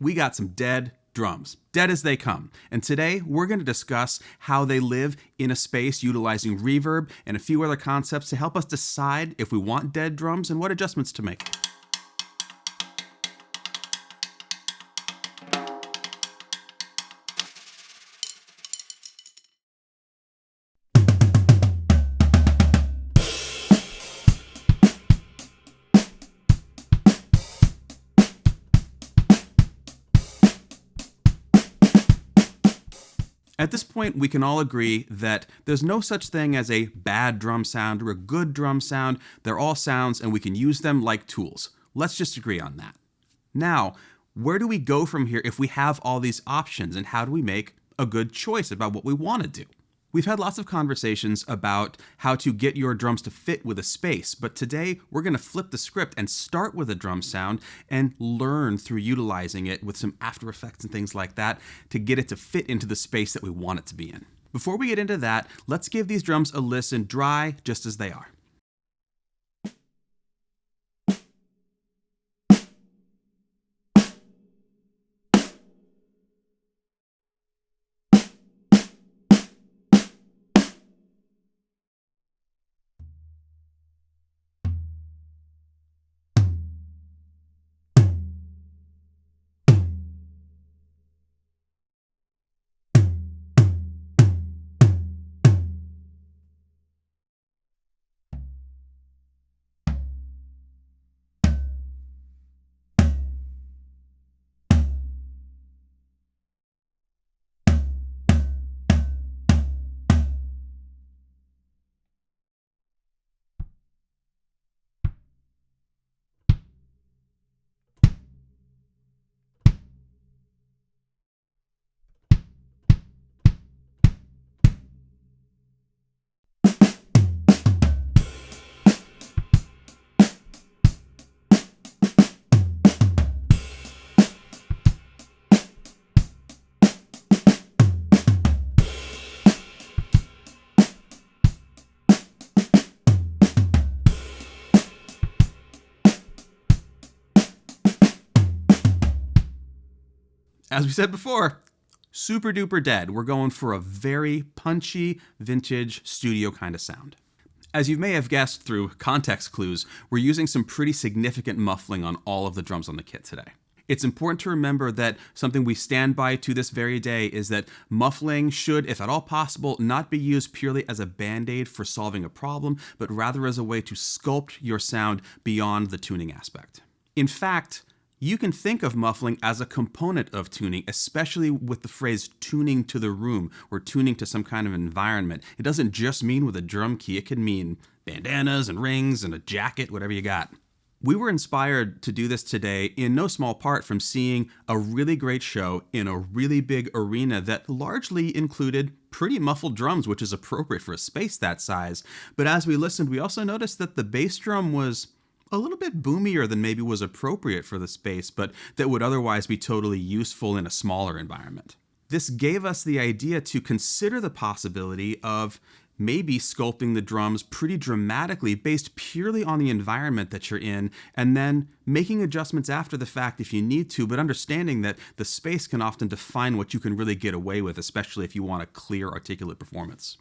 we got some dead drums, dead as they come. And today we're going to discuss how they live in a space utilizing reverb and a few other concepts to help us decide if we want dead drums and what adjustments to make. At this point, we can all agree that there's no such thing as a bad drum sound or a good drum sound. They're all sounds and we can use them like tools. Let's just agree on that. Now, where do we go from here if we have all these options, and how do we make a good choice about what we want to do? We've had lots of conversations about how to get your drums to fit with a space, but today we're going to flip the script and start with a drum sound and learn through utilizing it with some After Effects and things like that to get it to fit into the space that we want it to be in. Before we get into that, let's give these drums a listen dry just as they are. As we said before, super duper dead. We're going for a very punchy, vintage studio kind of sound. As you may have guessed through context clues, we're using some pretty significant muffling on all of the drums on the kit today. It's important to remember that something we stand by to this very day is that muffling should, if at all possible, not be used purely as a band-aid for solving a problem, but rather as a way to sculpt your sound beyond the tuning aspect. In fact, you can think of muffling as a component of tuning, especially with the phrase tuning to the room or tuning to some kind of environment. It doesn't just mean with a drum key, it can mean bandanas and rings and a jacket, whatever you got. We were inspired to do this today in no small part from seeing a really great show in a really big arena that largely included pretty muffled drums, which is appropriate for a space that size. But as we listened, we also noticed that the bass drum was a little bit boomier than maybe was appropriate for the space, but that would otherwise be totally useful in a smaller environment. This gave us the idea to consider the possibility of maybe sculpting the drums pretty dramatically based purely on the environment that you're in, and then making adjustments after the fact if you need to, but understanding that the space can often define what you can really get away with, especially if you want a clear, articulate performance.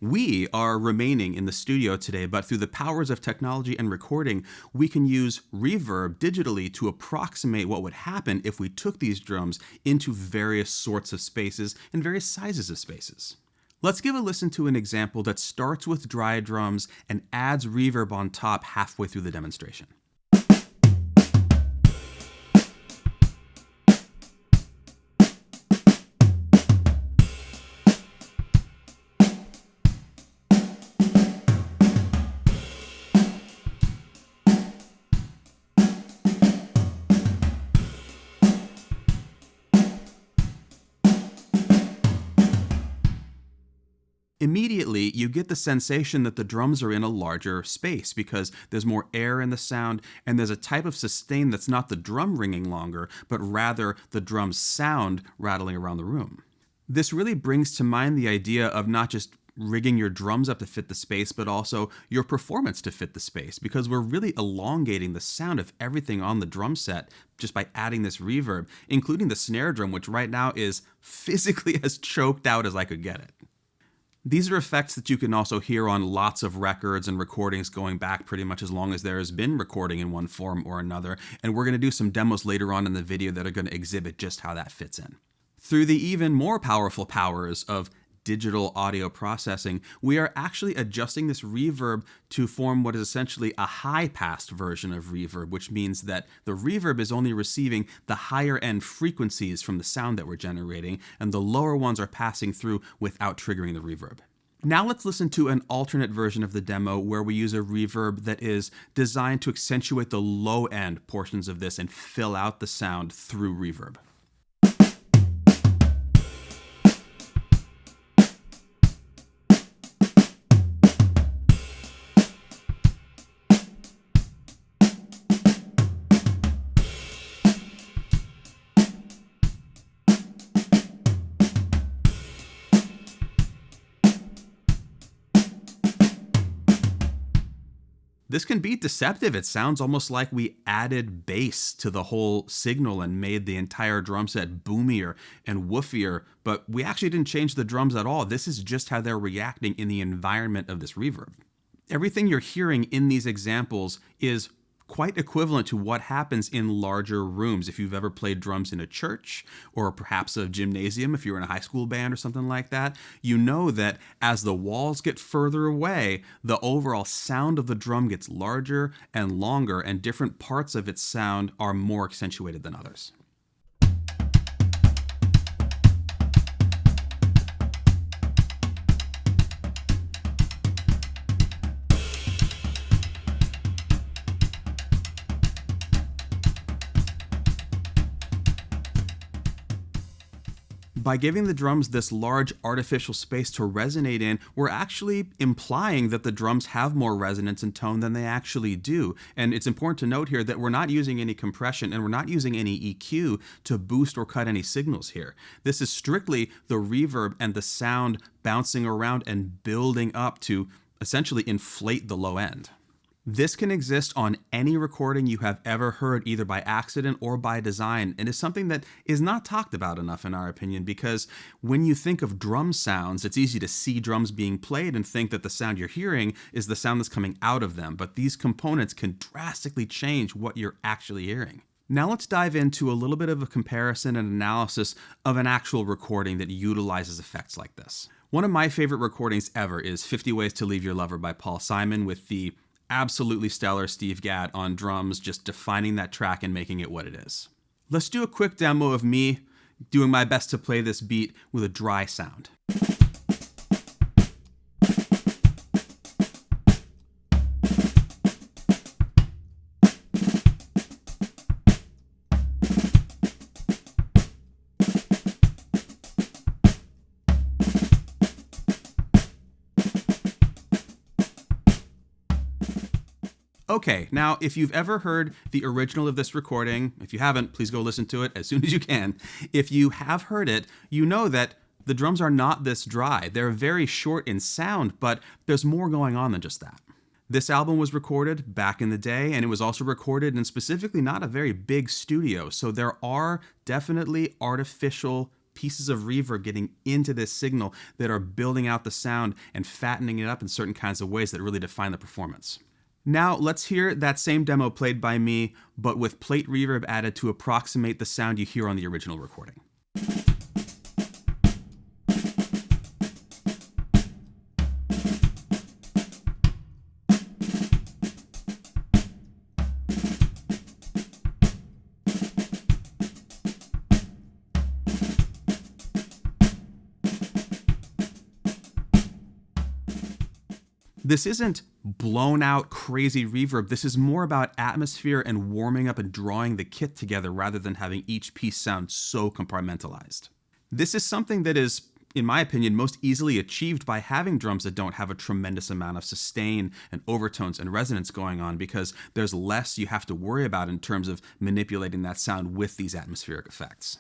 We are remaining in the studio today, but through the powers of technology and recording, we can use reverb digitally to approximate what would happen if we took these drums into various sorts of spaces and various sizes of spaces. Let's give a listen to an example that starts with dry drums and adds reverb on top halfway through the demonstration. Immediately, you get the sensation that the drums are in a larger space because there's more air in the sound, and there's a type of sustain that's not the drum ringing longer, but rather the drum's sound rattling around the room. This really brings to mind the idea of not just rigging your drums up to fit the space, but also your performance to fit the space, because we're really elongating the sound of everything on the drum set just by adding this reverb, including the snare drum, which right now is physically as choked out as I could get it. These are effects that you can also hear on lots of records and recordings going back pretty much as long as there has been recording in one form or another, and we're going to do some demos later on in the video that are going to exhibit just how that fits in. Through the even more powerful powers of digital audio processing, we are actually adjusting this reverb to form what is essentially a high-passed version of reverb, which means that the reverb is only receiving the higher-end frequencies from the sound that we're generating, and the lower ones are passing through without triggering the reverb. Now let's listen to an alternate version of the demo where we use a reverb that is designed to accentuate the low-end portions of this and fill out the sound through reverb. This can be deceptive. It sounds almost like we added bass to the whole signal and made the entire drum set boomier and woofier, but we actually didn't change the drums at all. This is just how they're reacting in the environment of this reverb. Everything you're hearing in these examples is quite equivalent to what happens in larger rooms. If you've ever played drums in a church or perhaps a gymnasium, if you're in a high school band or something like that, you know that as the walls get further away, the overall sound of the drum gets larger and longer, and different parts of its sound are more accentuated than others. By giving the drums this large artificial space to resonate in, we're actually implying that the drums have more resonance and tone than they actually do. And it's important to note here that we're not using any compression and we're not using any EQ to boost or cut any signals here. This is strictly the reverb and the sound bouncing around and building up to essentially inflate the low end. This can exist on any recording you have ever heard, either by accident or by design, and is something that is not talked about enough in our opinion, because when you think of drum sounds, it's easy to see drums being played and think that the sound you're hearing is the sound that's coming out of them, but these components can drastically change what you're actually hearing. Now let's dive into a little bit of a comparison and analysis of an actual recording that utilizes effects like this. One of my favorite recordings ever is 50 Ways to Leave Your Lover by Paul Simon, with the absolutely stellar Steve Gadd on drums, just defining that track and making it what it is. Let's do a quick demo of me doing my best to play this beat with a dry sound. Okay, now if you've ever heard the original of this recording, if you haven't, please go listen to it as soon as you can. If you have heard it, you know that the drums are not this dry. They're very short in sound, but there's more going on than just that. This album was recorded back in the day, and it was also recorded in specifically not a very big studio, so there are definitely artificial pieces of reverb getting into this signal that are building out the sound and fattening it up in certain kinds of ways that really define the performance. Now let's hear that same demo played by me, but with plate reverb added to approximate the sound you hear on the original recording. This isn't blown out crazy reverb. This is more about atmosphere and warming up and drawing the kit together rather than having each piece sound so compartmentalized. This is something that is, in my opinion, most easily achieved by having drums that don't have a tremendous amount of sustain and overtones and resonance going on, because there's less you have to worry about in terms of manipulating that sound with these atmospheric effects.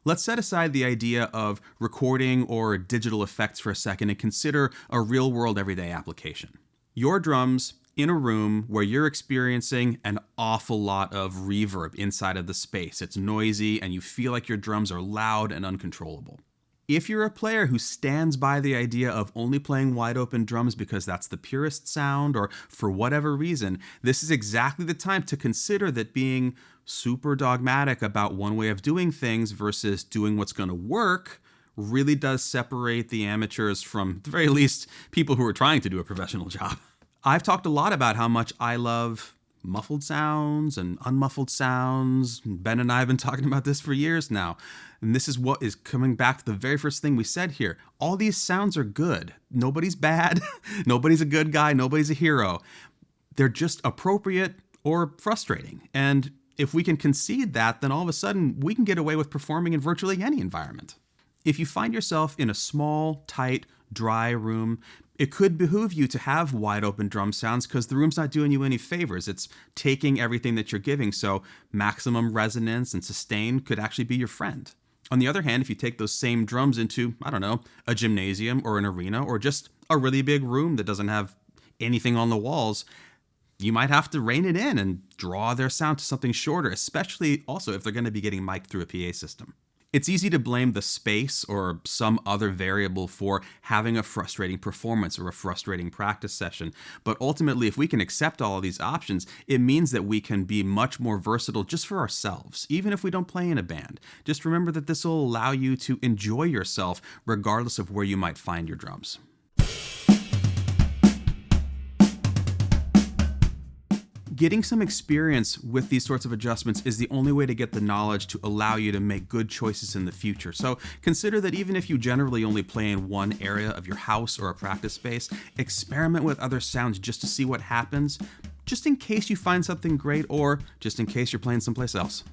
Let's set aside the idea of recording or digital effects for a second and consider a real-world everyday application. Your drums in a room where you're experiencing an awful lot of reverb inside of the space. It's noisy and you feel like your drums are loud and uncontrollable. If you're a player who stands by the idea of only playing wide open drums because that's the purest sound, or for whatever reason, this is exactly the time to consider that being super dogmatic about one way of doing things versus doing what's going to work really does separate the amateurs from, at the very least, people who are trying to do a professional job. I've talked a lot about how much I love muffled sounds and unmuffled sounds. Ben and I have been talking about this for years now. And this is what is coming back to the very first thing we said here. All these sounds are good. Nobody's bad. Nobody's a good guy. Nobody's a hero. They're just appropriate or frustrating. And if we can concede that, then all of a sudden we can get away with performing in virtually any environment. If you find yourself in a small, tight, dry room, it could behoove you to have wide open drum sounds because the room's not doing you any favors. It's taking everything that you're giving, so maximum resonance and sustain could actually be your friend. On the other hand, if you take those same drums into, I don't know, a gymnasium or an arena or just a really big room that doesn't have anything on the walls, you might have to rein it in and draw their sound to something shorter, especially also if they're going to be getting mic'd through a PA system. It's easy to blame the space or some other variable for having a frustrating performance or a frustrating practice session. But ultimately, if we can accept all of these options, it means that we can be much more versatile just for ourselves, even if we don't play in a band. Just remember that this will allow you to enjoy yourself regardless of where you might find your drums. Getting some experience with these sorts of adjustments is the only way to get the knowledge to allow you to make good choices in the future. So consider that even if you generally only play in one area of your house or a practice space, experiment with other sounds just to see what happens, just in case you find something great or just in case you're playing someplace else.